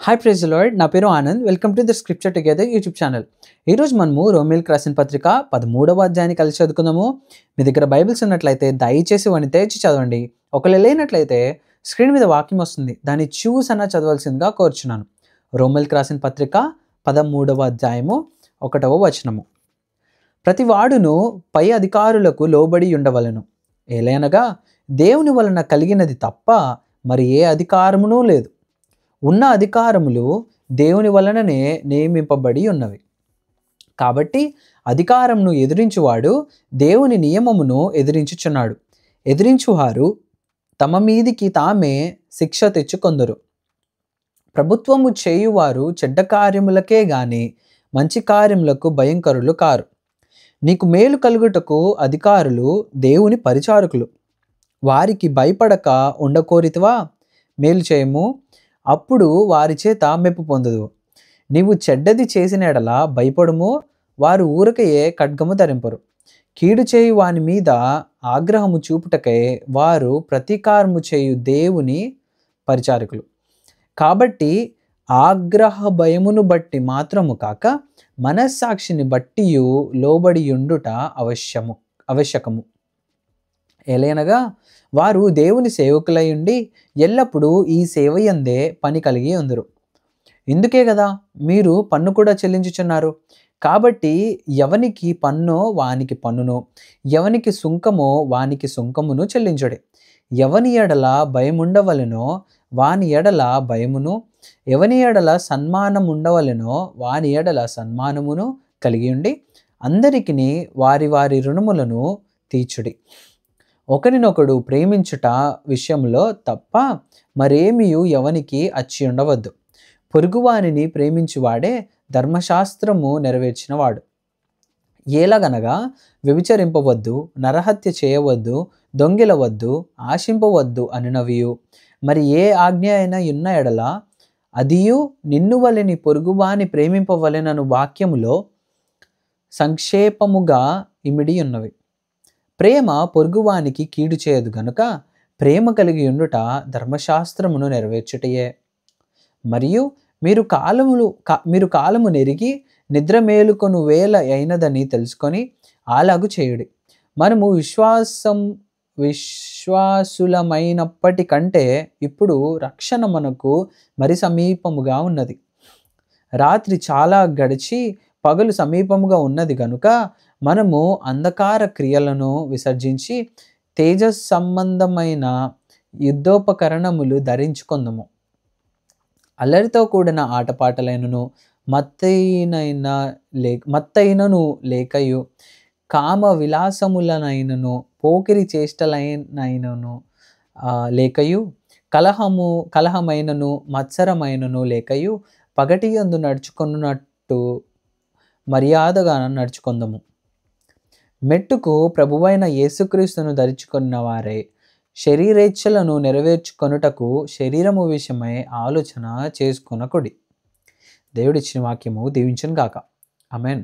Hi praise lord, నా పేరు Anand. Welcome to the scripture together YouTube channel. ఈరోజు మనము రోమీయులకు రాసిన పత్రిక 13వ అధ్యాయాన్ని కలిసి చదువుకుందాము. మీ దగ్గర బైబిల్స్ ఉన్నట్లయితే దయచేసి వాటిని తెచ్చి చదవండి. ఒకవేళ లేనట్లయితే స్క్రీన్ మీద వాక్యం వస్తుంది, దాన్ని చూసన్నా చదవాల్సిందిగా కోరుచున్నాను. రోమీయులకు రాసిన పత్రిక 13వ అధ్యాయము 1వ వచనము. ప్రతి వాడును పై అధికారులకు లోబడి ఉండవలెను, ఏలైనగా దేవుని వలన కలిగినది తప్ప మరి ఏ అధికారమునూ లేదు. ఉన్న అధికారములు దేవుని వలననే నియమింపబడి ఉన్నవి. కాబట్టి అధికారమును ఎదిరించువాడు దేవుని నియమమును ఎదిరించుచున్నాడు. ఎదిరించువారు తమ మీదికి తామే శిక్ష తెచ్చుకొందరు. ప్రభుత్వము చేయువారు చెడ్డ కార్యములకే గాని మంచి కార్యములకు భయంకరులు కారు. నీకు మేలు కలుగుటకు అధికారులు దేవుని పరిచారకులు. వారికి భయపడక ఉండకోరితివా? మేలు చేయము, అప్పుడు వారి చేత మెప్పు పొందదు. నీవు చెడ్డది చేసిన ఎడల భయపడుము, వారు ఊరకయే ఖడ్గము ధరింపరు. కీడు చేయు వాని మీద ఆగ్రహము చూపుటకై వారు ప్రతీకారము చేయు దేవుని పరిచారకులు. కాబట్టి ఆగ్రహ భయమును బట్టి మాత్రము కాక మనస్సాక్షిని బట్టియు లోబడి ఉండుట ఆవశ్యకము. ఏలైనగా వారు దేవుని సేవకులై ఉండి ఎల్లప్పుడూ ఈ సేవయందే పని కలిగి ఉందరు. ఇందుకే కదా మీరు పన్ను కూడా చెల్లించుచున్నారు. కాబట్టి ఎవనికి పన్నో వానికి పన్నును, ఎవనికి సుంకమో వానికి సుంకమును చెల్లించుడి. ఎవని ఎడల భయముండవలెనో వాని ఎడల భయమును, ఎవని ఎడల సన్మానం ఉండవలెనో వాని ఎడల సన్మానమును కలిగి ఉండి అందరికిని వారి వారి రుణములను తీర్చుడి. ఒకరినొకడు ప్రేమించుట విషయంలో తప్ప మరేమియు ఎవనికి అచ్చి ఉండవద్దు. పొరుగువానిని ప్రేమించువాడే ధర్మశాస్త్రము నెరవేర్చినవాడు. ఏలగనగా వ్యభిచరింపవద్దు, నరహత్య చేయవద్దు, దొంగిలవద్దు, ఆశింపవద్దు అనినవియు మరి ఏ ఆజ్ఞ అయినా ఉన్న ఎడల అదియు నిన్ను వలెని పొరుగువాని ప్రేమింపవలెనను వాక్యములో సంక్షేపముగా ఇమిడి ఉన్నవి. ప్రేమ పొరుగువానికి కీడు చేయదు గనుక ప్రేమ కలిగి ఉండుట ధర్మశాస్త్రమును నెరవేర్చుటయే. మరియు మీరు కాలము నెరిగి నిద్ర మేలుకొను వేళ అయినదని తెలుసుకొని అలాగు చేయుడి. మనము విశ్వాసులమైనప్పటికంటే ఇప్పుడు రక్షణ మనకు మరి సమీపముగా ఉన్నది. రాత్రి చాలా గడిచి పగలు సమీపముగా ఉన్నది గనుక మనము అంధకార క్రియలను విసర్జించి తేజస్ సంబంధమైన యుద్ధోపకరణములు ధరించుకుందాము. అల్లరితో కూడిన ఆటపాటలైనను మత్తైనను లేకయు కామ విలాసములనైనను పోకిరి చేష్టలైనను లేకయు కలహమైనను మత్సరమైనను లేకయు పగటి యందు నడుచుకున్నట్టు మర్యాదగా నడుచుకుందాము. మెట్టుకు ప్రభువైన యేసుక్రీస్తును ధరించుకున్న వారే శరీరేచ్ఛలను నెరవేర్చుకొనుటకు శరీరము విషయమై ఆలోచన చేసుకొనకుడి. దేవుడిచ్చిన వాక్యము దీవించును గాక. ఆమేన్.